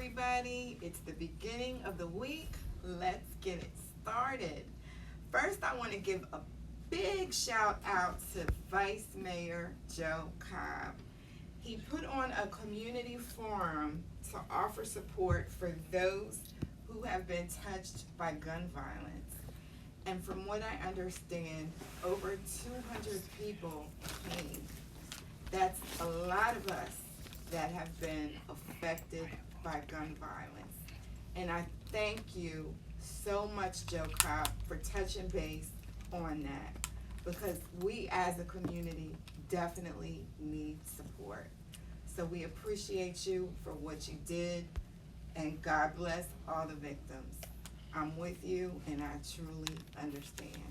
everybody. It's the beginning of the week. Let's get it started. First, I want to give a big shout out to Vice Mayor Joe Cobb. He put on a community forum to offer support for those who have been touched by gun violence. And from what I understand, over 200 people came. That's a lot of us that have been affected by gun violence. And I thank you so much, Joe Cobb, for touching base on that, because we as a community definitely need support. So we appreciate you for what you did, and God bless all the victims. I'm with you, and I truly understand.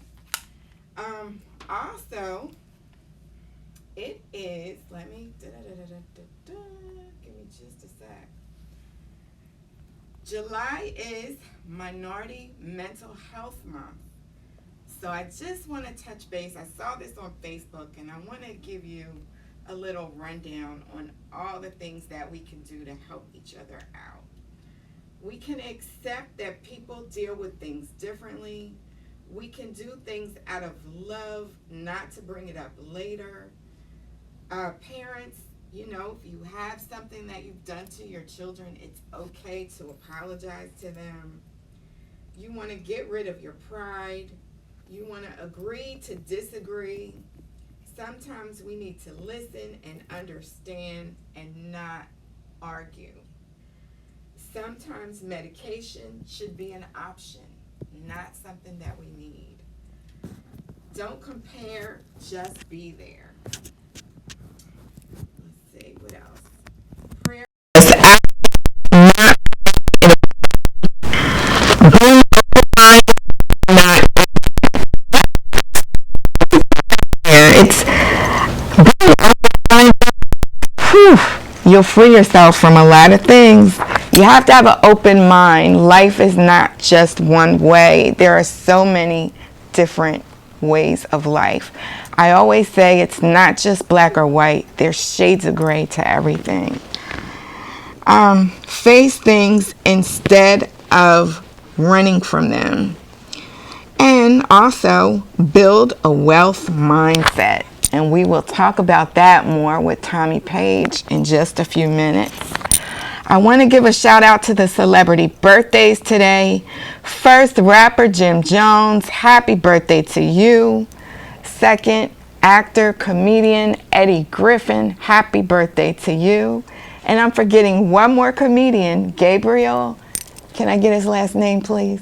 Also, it is, give me just a sec. July is Minority Mental Health Month. So I just want to touch base. I saw this on Facebook, and I want to give you a little rundown on all the things that we can do to help each other out. We can accept that people deal with things differently. We can do things out of love, not to bring it up later. Parents, you know, if you have something that you've done to your children, it's okay to apologize to them. You want to get rid of your pride. You want to agree to disagree. Sometimes we need to listen and understand and not argue. Sometimes medication should be an option, not something that we need. Don't compare, just be there. Let's see, what else? Prayer. It's you'll free yourself from a lot of things. You have to have an open mind. Life is not just one way. There are so many different ways of life. I always say it's not just black or white. There's shades of gray to everything. Face things instead of running from them. And also build a wealth mindset. And we will talk about that more with Tommy Page in just a few minutes. I want to give a shout out to the celebrity birthdays today. First, rapper Jim Jones, happy birthday to you. Second, actor, comedian Eddie Griffin, happy birthday to you. And I'm forgetting one more comedian, Gabriel. Can I get his last name, please?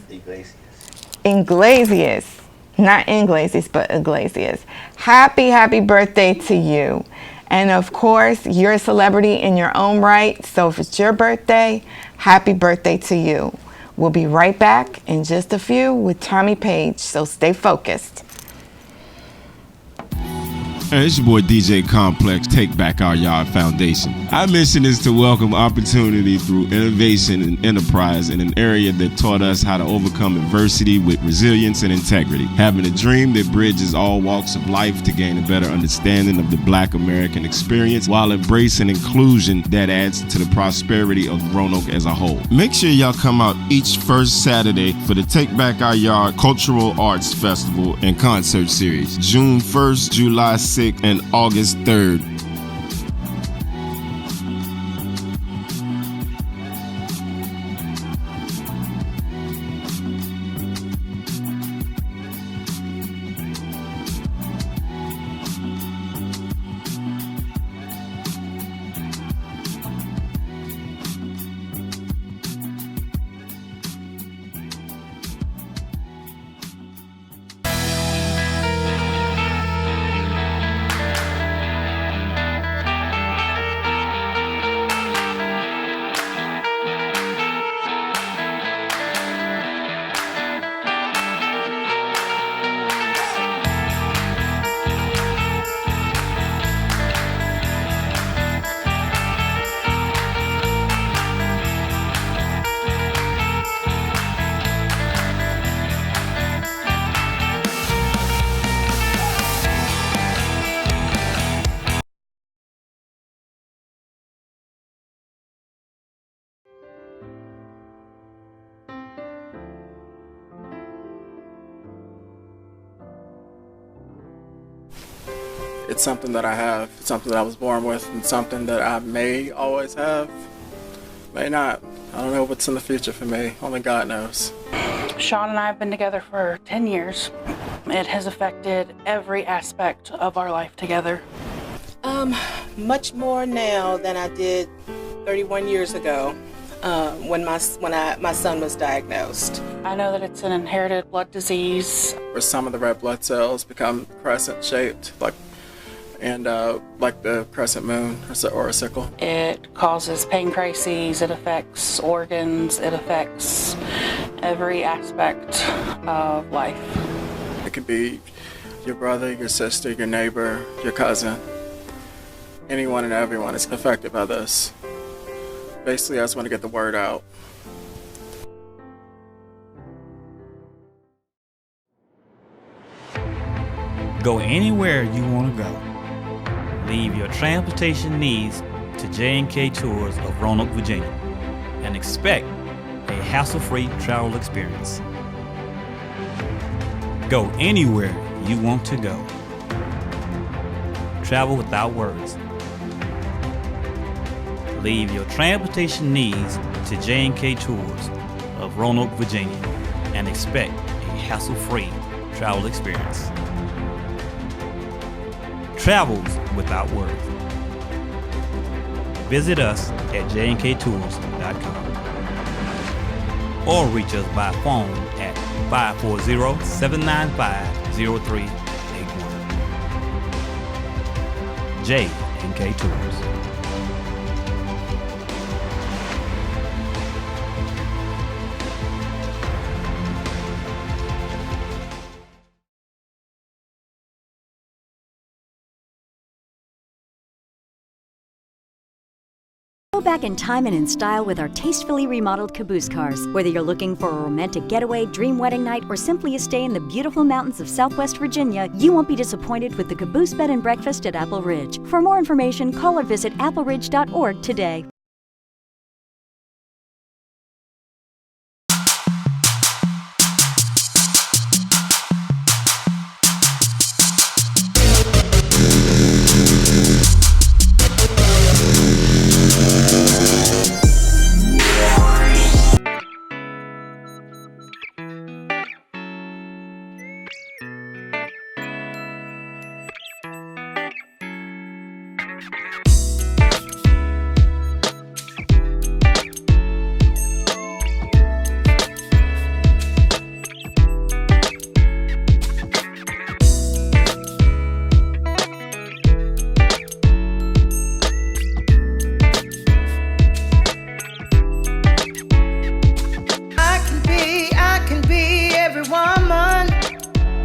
Iglesias. Not Iglesias, but Iglesias. Happy birthday to you. And of course, you're a celebrity in your own right. So if it's your birthday, happy birthday to you. We'll be right back in just a few with Tommy Page. So stay focused. Hey, it's your boy DJ Complex, Take Back Our Yard Foundation. Our mission is to welcome opportunity through innovation and enterprise in an area that taught us how to overcome adversity with resilience and integrity. Having a dream that bridges all walks of life to gain a better understanding of the Black American experience while embracing inclusion that adds to the prosperity of Roanoke as a whole. Make sure y'all come out each first Saturday for the Take Back Our Yard Cultural Arts Festival and Concert Series, June 1st, July 6th, and August 3rd. It's something that I have. It's something that I was born with, and something that I may always have, may not. I don't know what's in the future for me. Only God knows. Sean and I have been together for 10 years. It has affected every aspect of our life together. Much more now than I did 31 years ago when my son was diagnosed. I know that it's an inherited blood disease. Where some of the red blood cells become crescent-shaped, like the crescent moon or a sickle. It causes pain crises, it affects organs, it affects every aspect of life. It could be your brother, your sister, your neighbor, your cousin. Anyone and everyone is affected by this. Basically, I just want to get the word out. Go anywhere you want to go. Leave your transportation needs to J&K Tours of Roanoke, Virginia, and expect a hassle-free travel experience. Go anywhere you want to go. Travel without worries. Leave your transportation needs to J&K Tours of Roanoke, Virginia, and expect a hassle-free travel experience. Travels without worries. Visit us at jnktours.com or reach us by phone at 540-795-0381. J&K Tours. Go back in time and in style with our tastefully remodeled Caboose cars. Whether you're looking for a romantic getaway, dream wedding night, or simply a stay in the beautiful mountains of Southwest Virginia, you won't be disappointed with the Caboose Bed and Breakfast at Apple Ridge. For more information, call or visit appleridge.org today.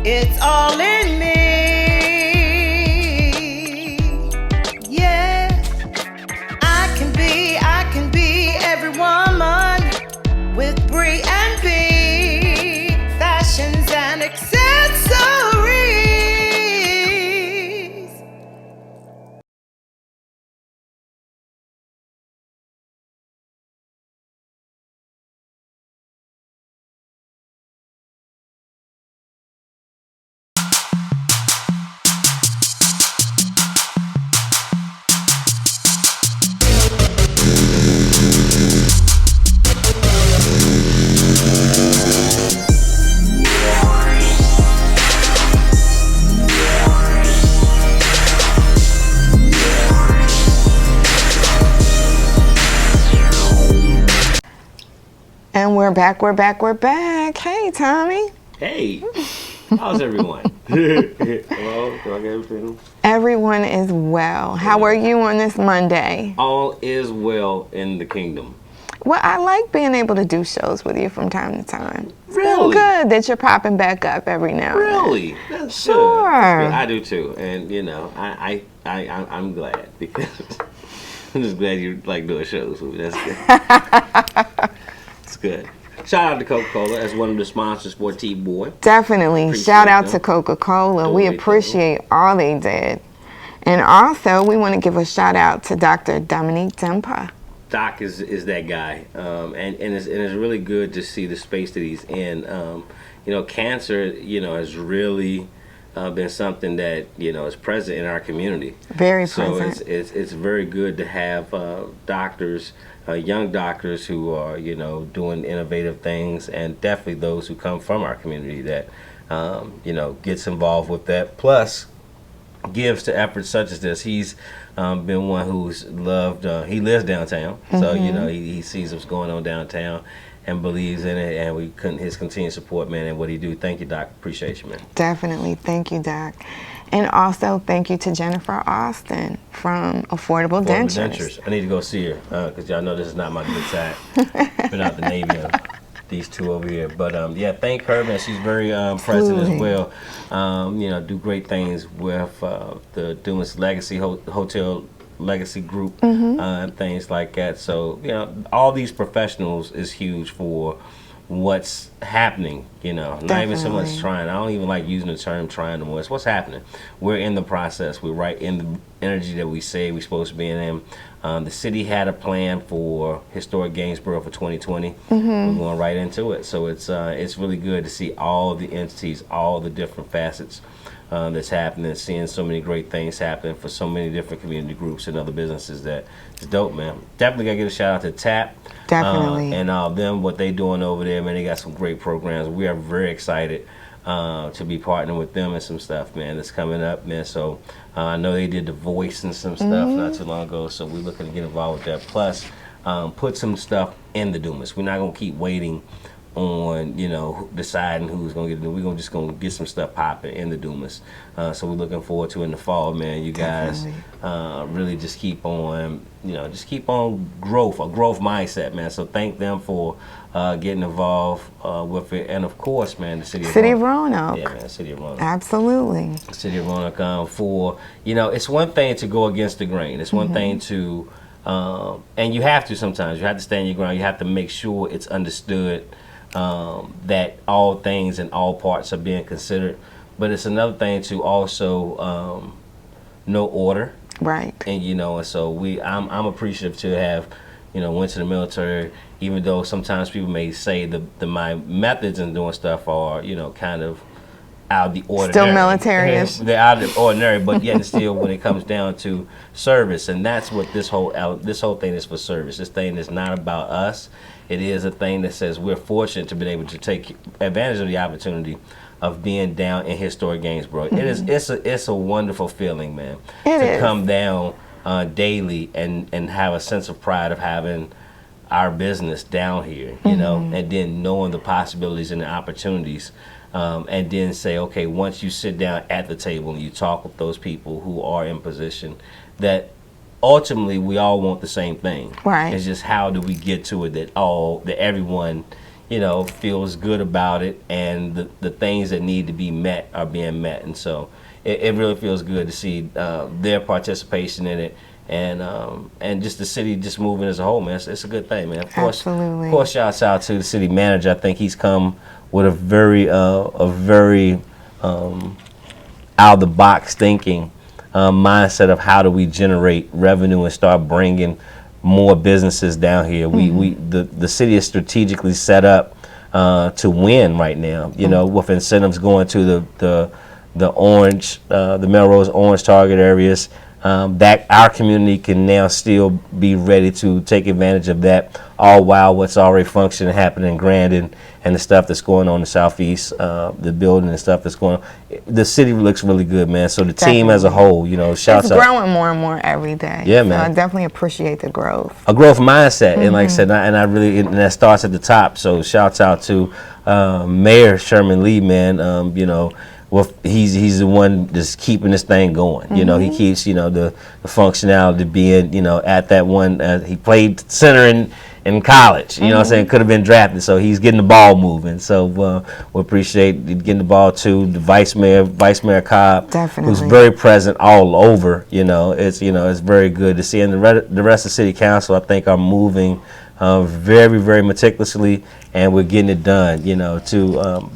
It's all in me. Yeah, I can be every woman with Brie and B, fashions and accessories. And we're back. Hey, Tommy. Hey, how's everyone? Hello, do I get everything? Everyone is well. How are you on this Monday? All is well in the kingdom. Well, I like being able to do shows with you from time to time. It's Really? been good that you're popping back up every now and then. Really? That's Sure. good. That's good. I do too, and you know, I'm glad because I'm just glad you like doing shows with me. That's good. It's good. Shout out to Coca-Cola as one of the sponsors for T-Boy. Definitely. Appreciate Shout out them. to Coca-Cola. We Totally, appreciate all they did. And also, we want to give a shout out to Dr. Dominique Dempa. Doc is that guy, and it's really good to see the space that he's in. You know, cancer, you know, has really been something that is present in our community. Very So present. it's very good to have doctors, young doctors who are doing innovative things, and definitely those who come from our community that gets involved with that. Plus, gives to efforts such as this. He's been one who's loved. He lives downtown, so he sees what's going on downtown and believes in it. And his continued support, man, and what he do. Thank you, Doc. Appreciate you, man. Definitely. Thank you, Doc. And also thank you to Jennifer Austin from Affordable Dentures. I need to go see her because y'all know this is not my good side. Been out the Navy. These two over here, but yeah, thank her, man. She's very present as well. Do great things with the Dumas Legacy Hotel Legacy Group and things like that. So all these professionals is huge for what's happening. Not even so much trying. I don't even like using the term trying anymore. It's what's happening. We're in the process. We're right in the energy that we say we're supposed to be in. The city had a plan for Historic Gainsborough for 2020. We're going right into it. So it's really good to see all the entities, all the different facets that's happening, seeing so many great things happen for so many different community groups and other businesses. That is dope, man. Definitely got to give a shout out to TAP. Definitely. And them, what they doing over there, man. They got some great programs. We are very excited to be partnering with them and some stuff, man, that's coming up, man. So I know they did The Voice and some stuff not too long ago, so we're looking to get involved with that. Plus, put some stuff in the Dumas. We're not going to keep waiting on, deciding who's going to get it. We're just going to get some stuff popping in the Dumas. So we're looking forward to in the fall, man. You guys really just keep on, just keep on a growth mindset, man. So thank them for getting involved with it. And of course, man, the City of Roanoke. Yeah, man, City of Roanoke. Absolutely. City of Roanoke for, it's one thing to go against the grain. It's one thing to, and you have to sometimes. You have to stand your ground. You have to make sure it's understood that all things and all parts are being considered. But it's another thing to also know order. Right. And and so I'm appreciative to have went to the military, even though sometimes people may say my methods in doing stuff are kind of out of the ordinary. Still military-ish. They're out of the ordinary, but yet still when it comes down to service, and that's what this whole thing is for, service. This thing is not about us. It is a thing that says we're fortunate to be able to take advantage of the opportunity of being down in Historic Gainsborough. It's a wonderful feeling, man, to come down daily and have a sense of pride of having our business down here, and then knowing the possibilities and the opportunities, and then say, okay, once you sit down at the table and you talk with those people who are in position, that ultimately we all want the same thing. Right. It's just how do we get to it that everyone feels good about it, and the things that need to be met are being met. And so it really feels good to see their participation in it, and just the city just moving as a whole, man. It's a good thing, man. Absolutely. Of course, shouts out to the city manager. I think he's come with a very out of the box thinking mindset of how do we generate revenue and start bringing more businesses down here. The city is strategically set up to win right now, with incentives going to the orange, the Melrose Orange target areas, that our community can now still be ready to take advantage of that, all while what's already functioning happening in Grandin and the stuff that's going on in the southeast, the building and stuff that's going on. The city looks really good, man. So the team as a whole, shouts out. It's growing more and more every day. Yeah, man. So I definitely appreciate the growth. A growth mindset, and like I said, and that starts at the top. So shouts out to Mayor Sherman Lee, man. He's the one that's keeping this thing going. He keeps the functionality being at that one. He played center in college. You know what I'm saying? Could have been drafted, so he's getting the ball moving. So we appreciate getting the ball to the Vice Mayor Cobb, Definitely. who's very present all over. It's very good to see, and the rest of the City Council, I think, are moving very, very meticulously, and we're getting it done. To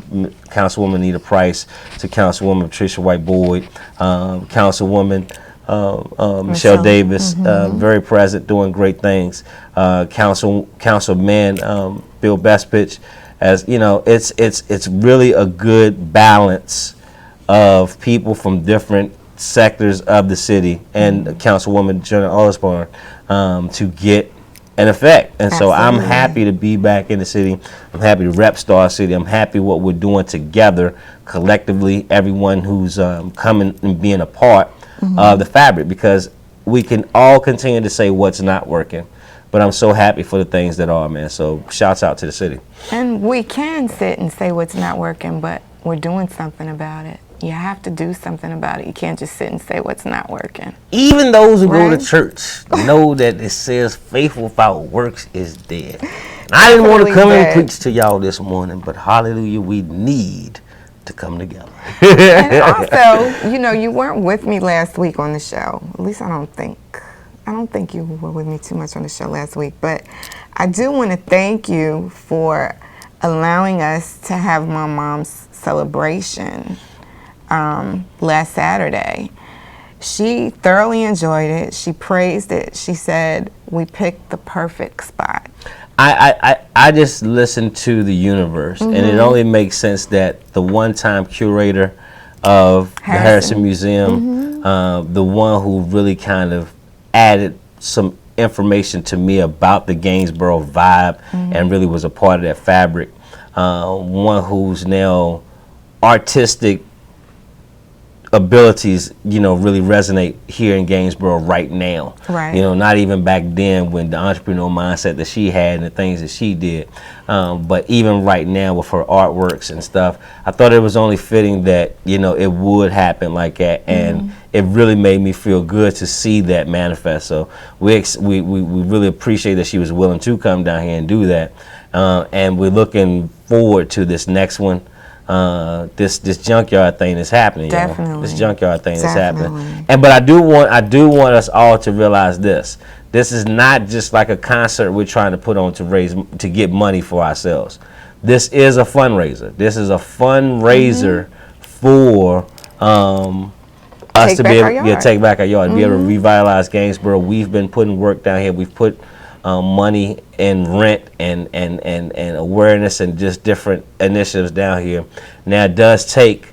Councilwoman Nita Price, to Councilwoman Patricia White Boyd, Councilwoman Michelle Davis, very present, doing great things. Councilman Bill Bestpitch, as it's really a good balance of people from different sectors of the city and Councilwoman Jenna Osborne to get an effect. And so I'm happy to be back in the city. I'm happy to rep Star City. I'm happy what we're doing together collectively, everyone who's coming and being a part of the fabric, because we can all continue to say what's not working, but I'm so happy for the things that are, man. So shouts out to the city. And we can sit and say what's not working, but we're doing something about it. You have to do something about it. You can't just sit and say what's not working. Even those who go to church know that it says faith without works is dead. And I didn't want to come and preach to y'all this morning, but hallelujah, we need to come together. And also, you know, you weren't with me last week on the show. At least I don't think you were with me too much on the show last week. But I do want to thank you for allowing us to have my mom's celebration last Saturday. She thoroughly enjoyed it. She praised it. She said we picked the perfect spot. I just listened to the universe, and it only makes sense that the one-time curator of the Harrison Museum, the one who really kind of added some information to me about the Gainsborough vibe and really was a part of that fabric, one who's now artistic abilities, you know, really resonate here in Gainsborough right now. Right. You know, not even back then when the entrepreneurial mindset that she had and the things that she did, but even right now with her artworks and stuff, I thought it was only fitting that, you know, it would happen like that, and it really made me feel good to see that manifest. So we really appreciate that she was willing to come down here and do that, and we're looking forward to this next one. This junkyard thing is happening. Definitely. You know? This junkyard thing is happening. But I do want us all to realize this. This is not just like a concert we're trying to put on to get money for ourselves. This is a fundraiser. This is a fundraiser for us to be able to take back our yard, to be able to revitalize Gainsborough. We've been putting work down here. We've put money and rent and awareness and just different initiatives down here. Now it does take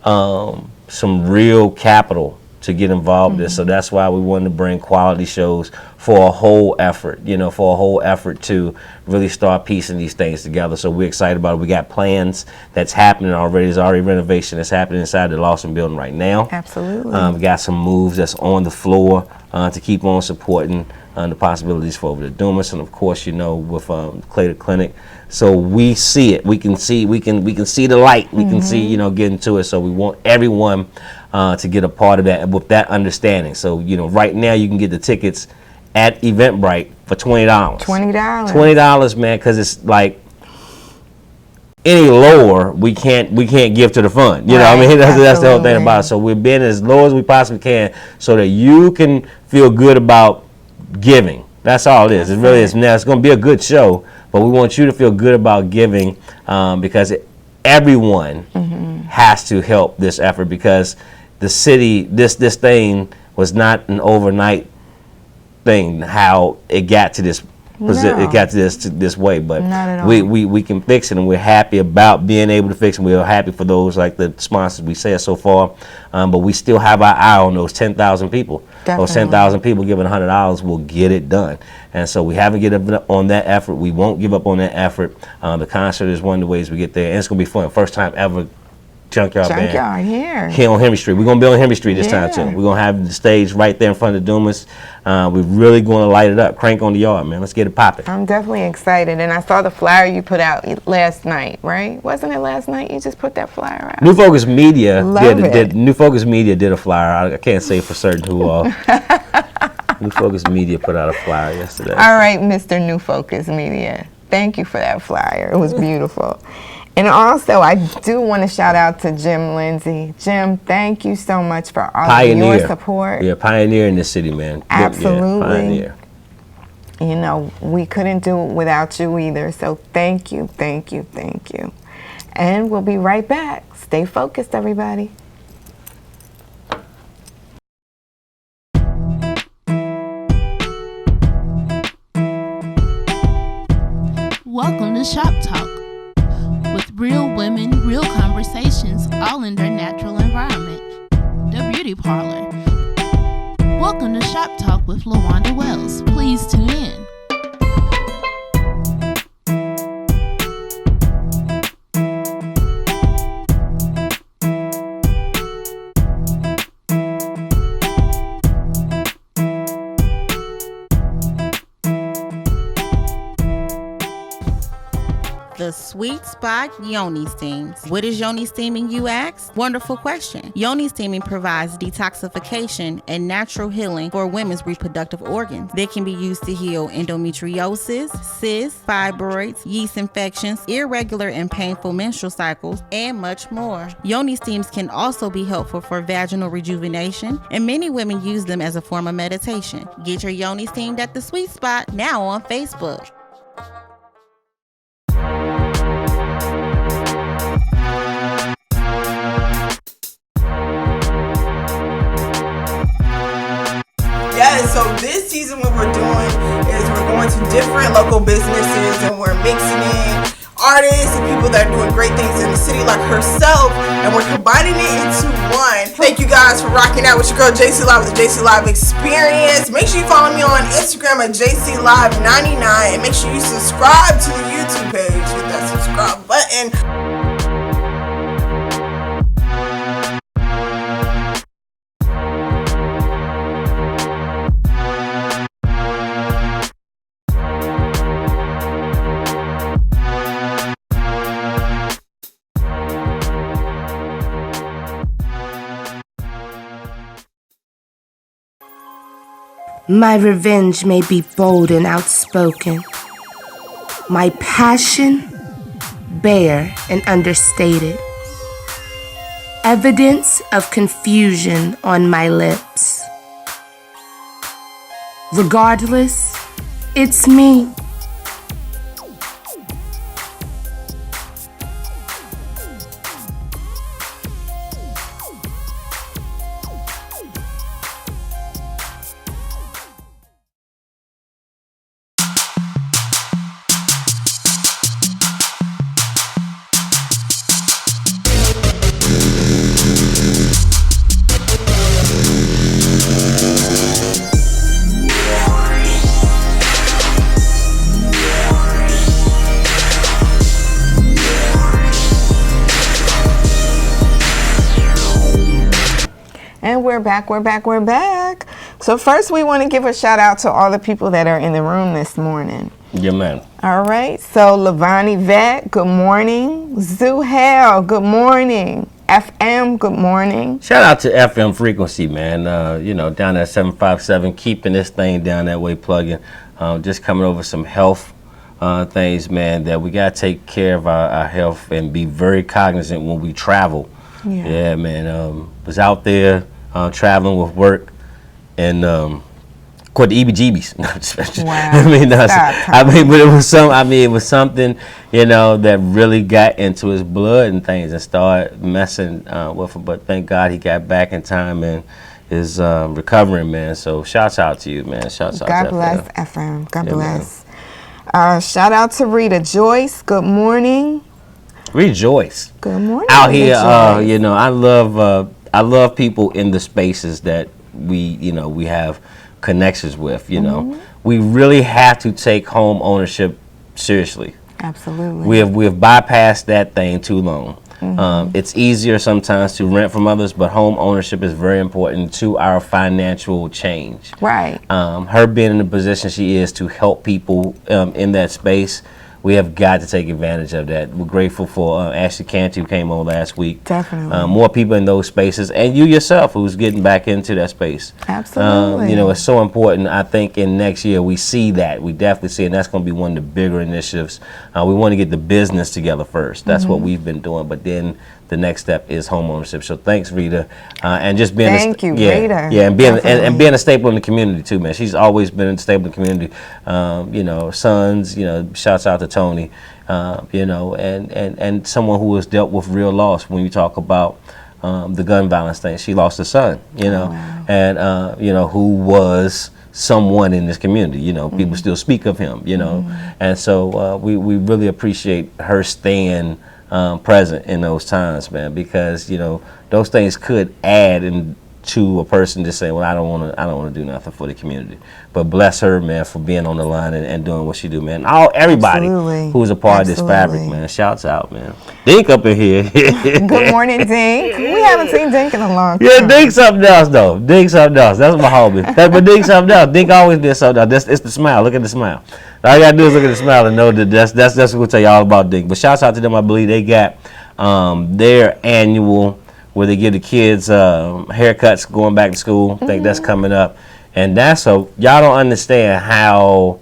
some real capital to get involved in this, so that's why we wanted to bring quality shows for a whole effort, you know, to really start piecing these things together. So we're excited about it. We got plans that's happening already. There's already renovation that's happening inside the Lawson building right now. Absolutely. We got some moves that's on the floor to keep on supporting the possibilities for over the Dumas, and of course, you know, with Clayton Clinic. So we see it. We can see the light. We can see, you know, getting to it. So we want everyone to get a part of that with that understanding. So, you know, right now you can get the tickets at Eventbrite for $20. $20, man, because it's like any lower we can't give to the fund. You know what I mean? That's the whole thing about it. So we're being as low as we possibly can so that you can feel good about giving. That's all it is. It really is. Now it's going to be a good show, but we want you to feel good about giving because everyone has to help this effort, because the city, this thing was not an overnight thing. How it got to this, it got to this way, but we can fix it, and we're happy about being able to fix it. We're happy for those like the sponsors we said so far, but we still have our eye on those 10,000 people. Definitely. Those 10,000 people giving $100 will get it done, and so we haven't given up on that effort. We won't give up on that effort. The concert is one of the ways we get there, and it's gonna be fun. First time ever. Junkyard Band here on Henry Street. We're going to be on Henry Street this time too. We're going to have the stage right there in front of the Dumas. We're really going to light it up. Crank on the yard, man. Let's get it popping. I'm definitely excited, and I saw the flyer you put out last night, right? Wasn't it last night you just put that flyer out? New Focus Media did a flyer. I can't say for certain who all. New Focus Media put out a flyer yesterday. All right, Mr. New Focus Media. Thank you for that flyer. It was beautiful. And also, I do want to shout out to Jim Lindsay. Jim, thank you so much for all of your support. Yeah, pioneer in this city, man. Absolutely. Yeah, pioneer. You know, we couldn't do it without you either. So thank you, thank you, thank you. And we'll be right back. Stay focused, everybody. Welcome to Shop Talk with Real women, real conversations, all in their natural environment. The Beauty Parlor. Welcome to Shop Talk with LaWanda Wells. Please tune in. The Sweet Spot Yoni Steams. What is Yoni Steaming, you ask? Wonderful question. Yoni Steaming provides detoxification and natural healing for women's reproductive organs. They can be used to heal endometriosis, cysts, fibroids, yeast infections, irregular and painful menstrual cycles, and much more. Yoni Steams can also be helpful for vaginal rejuvenation, and many women use them as a form of meditation. Get your Yoni Steamed at The Sweet Spot now on Facebook. Yes, so this season what we're doing is we're going to different local businesses and we're mixing in artists and people that are doing great things in the city like herself, and we're combining it into one. Thank you guys for rocking out with your girl JC Live with the JC Live Experience. Make sure you follow me on Instagram at JC Live 99 and make sure you subscribe to the YouTube page. Hit that subscribe button. My revenge may be bold and outspoken. My passion, bare and understated. Evidence of confusion on my lips. Regardless, it's me. And we're back. So first we want to give a shout out to all the people that are in the room this morning. Yeah, man. All right. So Lavani Vet, good morning. Zuhel, good morning. FM, good morning. Shout out to FM Frequency, man. Down at 757, keeping this thing down that way, plugging. Just coming over some health things, man, that we got to take care of our health and be very cognizant when we travel. Yeah, man. Was out there traveling with work and caught the EBGBs. Wow. But it was something, that really got into his blood and things and started messing with him. But thank God he got back in time and is recovering, man. So shouts out to you, man. Shouts out God to bless FM. FM. God bless. Shout out to Rita Joyce. Good morning. Rejoice. Good morning. Out here, Rejoice. I love people in the spaces that we have connections with. We really have to take home ownership seriously. Absolutely. We have bypassed that thing too long. It's easier sometimes to rent from others, but home ownership is very important to our financial change. Right. Her being in the position she is to help people in that space, we have got to take advantage of that. We're grateful for Ashley Canty, who came on last week. Definitely. More people in those spaces, and you yourself, who's getting back into that space. Absolutely. It's so important. I think in next year we see that. We definitely see it, and that's going to be one of the bigger initiatives. We want to get the business together first. That's what we've been doing, but then the next step is home ownership. So thanks, Rita, and just being Rita. and being a staple in the community too, man. She's always been a staple in the community. Sons, shouts out to Tony, and someone who has dealt with real loss. When you talk about the gun violence thing, she lost a son, and who was someone in this community. You know, people still speak of him. You know, and so we really appreciate her staying present in those times, man, because you know those things could add to a person just saying, well, I don't want to do nothing for the community. But bless her, man, for being on the line and doing what she do, man. Everybody who's a part of this fabric, man. Shouts out, man. Dink up in here. Good morning, Dink. We haven't seen Dink in a long time. Yeah, Dink something else though. Dink something else. That's my hobby. But Dink something else. Dink always did something else. It's the smile. Look at the smile. All you gotta do is look at the smile and know that that's what we'll tell you all about Dink. But shouts out to them. I believe they got their annual where they give the kids haircuts going back to school. I think that's coming up. And that's y'all don't understand how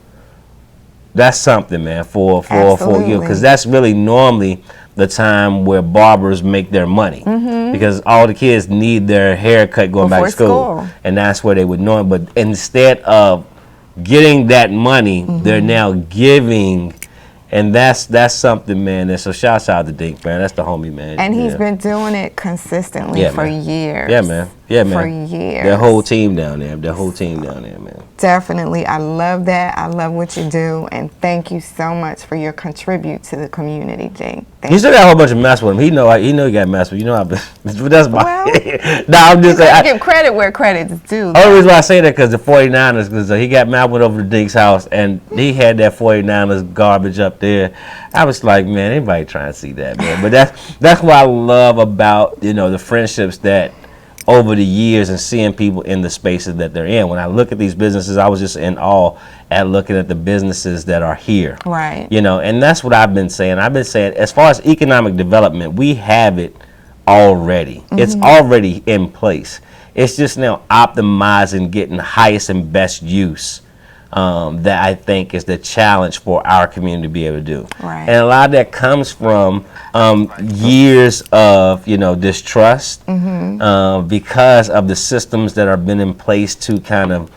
that's something, man, for you, because that's really normally the time where barbers make their money, because all the kids need their haircut going back to school, and that's where they would know it. But instead of getting that money, they're now giving. And that's something, man. And so shouts out to Dink, man. That's the homie, man. And he's been doing it consistently for years. Yeah, man. Yeah, man. For years. Their whole team down there. Man. Definitely. I love that. I love what you do. And thank you so much for your contribute to the community, Dink. You still got a whole bunch of mess with him. He know he got mess with. You know, that's my. Nah, I'm just saying. I give credit where credit's due. Only reason why I say that because the 49ers, because he got mad went over to Dink's house and he had that 49ers garbage up there. I was like, man, anybody trying to see that, man? But that's what I love about the friendships that over the years and seeing people in the spaces that they're in. When I look at these businesses, I was just in awe at looking at the businesses that are here. Right. And that's what I've been saying. I've been saying, as far as economic development, we have it already. It's already in place. It's just now optimizing, getting the highest and best use that I think is the challenge for our community to be able to do. Right. And a lot of that comes from years of distrust because of the systems that have been in place to kind of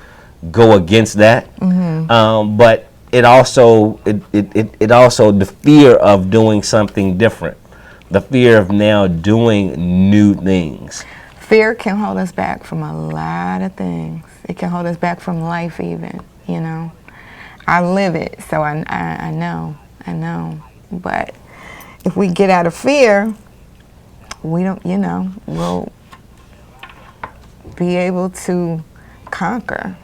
go against that. But it also the fear of doing something different, the fear of now doing new things. Fear can hold us back from a lot of things. It can hold us back from life even. I live it, so I know. But if we get out of fear, we don't, we'll be able to conquer.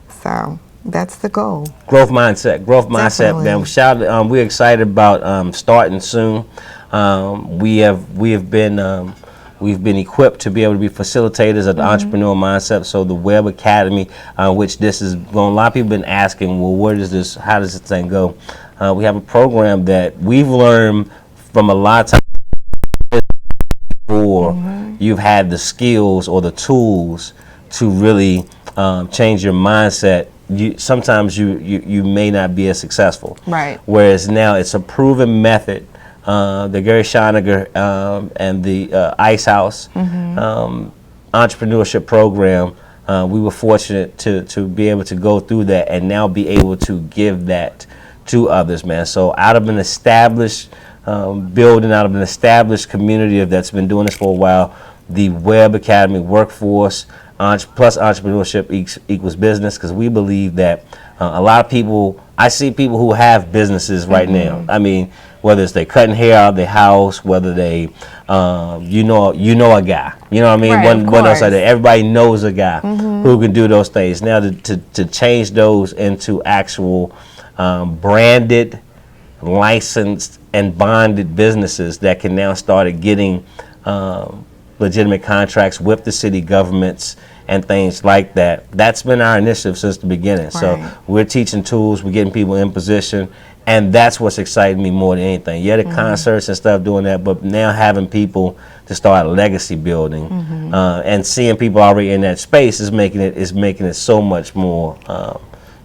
So that's the goal. Growth mindset, man. We're excited about starting soon. We've been equipped to be able to be facilitators of the entrepreneurial mindset. So the Web Academy, which this is going, a lot of people have been asking, well, how does this thing go? We have a program that we've learned from a lot of times before you've had the skills or the tools to really change your mindset. Sometimes you may not be as successful. Right. Whereas now it's a proven method. The Gary Schoniger and the Ice House entrepreneurship program, we were fortunate to be able to go through that and now be able to give that to others, man. So out of an established building, out of an established community that's been doing this for a while, the Web Academy workforce plus entrepreneurship equals business, because we believe that a lot of people, I see people who have businesses right now. I mean, whether it's they cutting hair out of their house, whether they, you know a guy, you know what I mean? Right, One else like that. Everybody knows a guy who can do those things. Now to change those into actual branded, licensed, and bonded businesses that can now start getting legitimate contracts with the city governments and things like that. That's been our initiative since the beginning. Right. So we're teaching tools, we're getting people in position, and that's what's exciting me more than anything. Yeah, the concerts and stuff doing that, but now having people to start legacy building and seeing people already in that space is making it so much more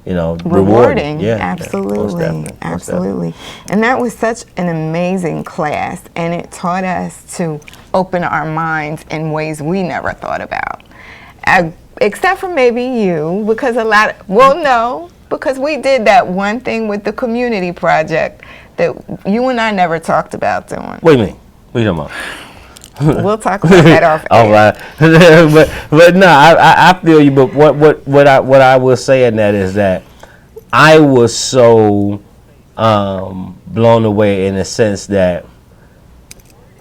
rewarding. Yeah, absolutely. Absolutely. And that was such an amazing class, and it taught us to open our minds in ways we never thought about. Except for maybe you, because because we did that one thing with the community project that you and I never talked about doing. What do you mean? What are you talking We'll talk about that off All right. but no, I feel you. But what I will say in that is that I was so blown away in the sense that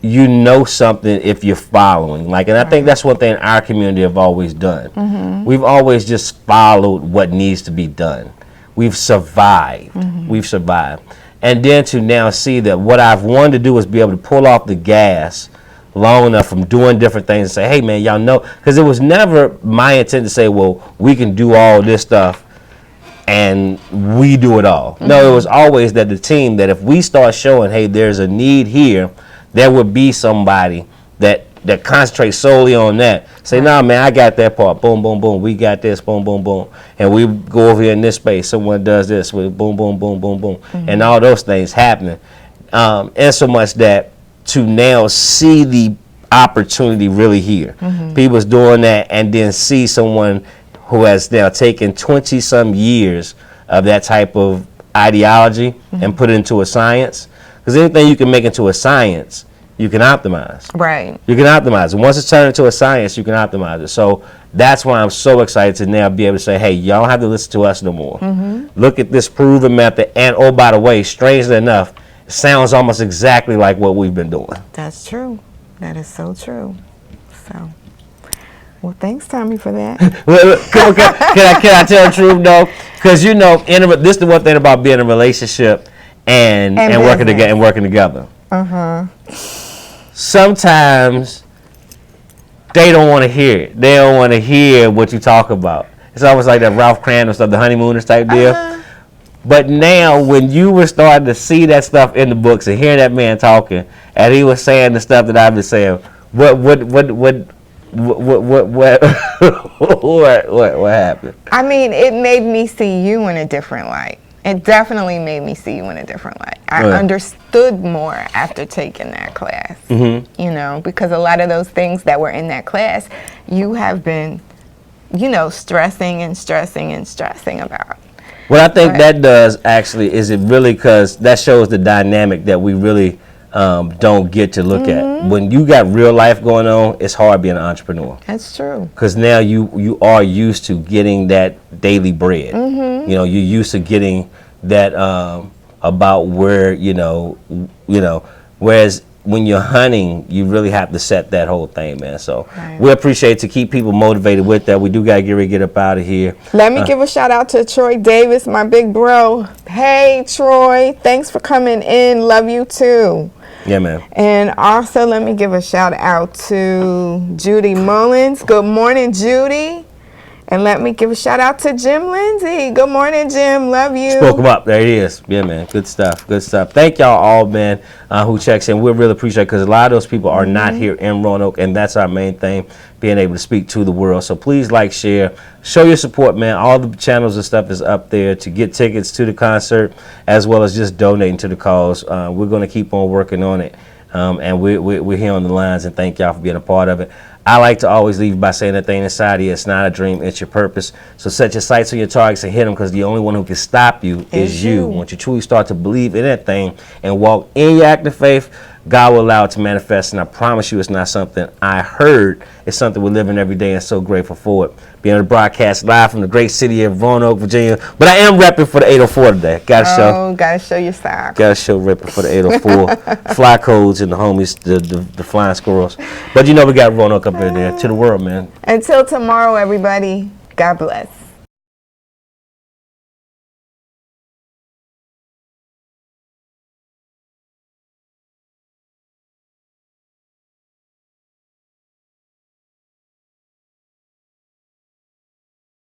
you know something if you're following. Like, and I think that's one thing our community have always done. We've always just followed what needs to be done. We've survived. We've survived. And then to now see that what I've wanted to do is be able to pull off the gas long enough from doing different things and say, hey man, y'all know, because it was never my intent to say, well, we can do all this stuff and we do it all. No, it was always that the team, that if we start showing, hey, there's a need here, there would be somebody that concentrates solely on that. Say, nah, man, I got that part. Boom, boom, boom. We got this. Boom, boom, boom. And we go over here in this space. Someone does this with boom, boom, boom, boom, boom. And all those things happening. And so much that to now see the opportunity really here. People's doing that, and then see someone who has now taken 20-some years of that type of ideology and put it into a science. Because anything you can make into a science, you can optimize. Right. You can optimize it. Once it's turned into a science, you can optimize it. So that's why I'm so excited to now be able to say, hey, y'all don't have to listen to us no more. Look at this proven method. And oh, by the way, strangely enough, it sounds almost exactly like what we've been doing. That's true. That is so true. So, well, thanks, Tommy, for that. Can I tell the truth, though? Because, you know, this is the one thing about being in a relationship and working together. Sometimes they don't want to hear it. They don't want to hear what you talk about. It's almost like that Ralph Cram stuff, the honeymooners type deal. But now, when you were starting to see that stuff in the books and hearing that man talking, and he was saying the stuff that I've been saying, what happened? I mean, it made me see you in a different light. It definitely made me see you in a different light. I understood more after taking that class, you know, because a lot of those things that were in that class, you have been, you know, stressing about. What I think that does, actually, is it really, because that shows the dynamic that we really don't get to look at. When you got real life going on, it's hard being an entrepreneur. That's true. Because now you are used to getting that daily bread. You know, you're used to getting that about where, you know, whereas when you're hunting, you really have to set that whole thing, man. So we appreciate to keep people motivated with that. We do got to get up out of here. Let me give a shout out to Troy Davis, my big bro. Hey, Troy, thanks for coming in. Love you too. Yeah, man. And also, let me give a shout out to Judy Mullins. Good morning, Judy. And let me give a shout out to Jim Lindsay. Good morning, Jim. Love you. Spoke him up. There he is. Yeah, man. Good stuff. Good stuff. Thank y'all all, man, who checks in. We really appreciate it, because a lot of those people are not here in Roanoke, and that's our main thing, being able to speak to the world. So please like, share, show your support, man. All the channels and stuff is up there to get tickets to the concert, as well as just donating to the cause. We're going to keep on working on it, and we're here on the lines, and thank y'all for being a part of it. I like to always leave by saying that thing inside of you, it's not a dream, it's your purpose. So set your sights on your targets and hit them, because the only one who can stop you is you. Once you truly start to believe in that thing and walk in your act of faith, God will allow it to manifest. And I promise you, it's not something I heard. It's something we're living every day, and so grateful for it. Being able to broadcast live from the great city of Roanoke, Virginia. But I am repping for the 804 today. Gotta show your style. Gotta show repping for the 804. Fly codes and the homies, the flying squirrels. But you know we got Roanoke up in there. To the world, man. Until tomorrow, everybody. God bless.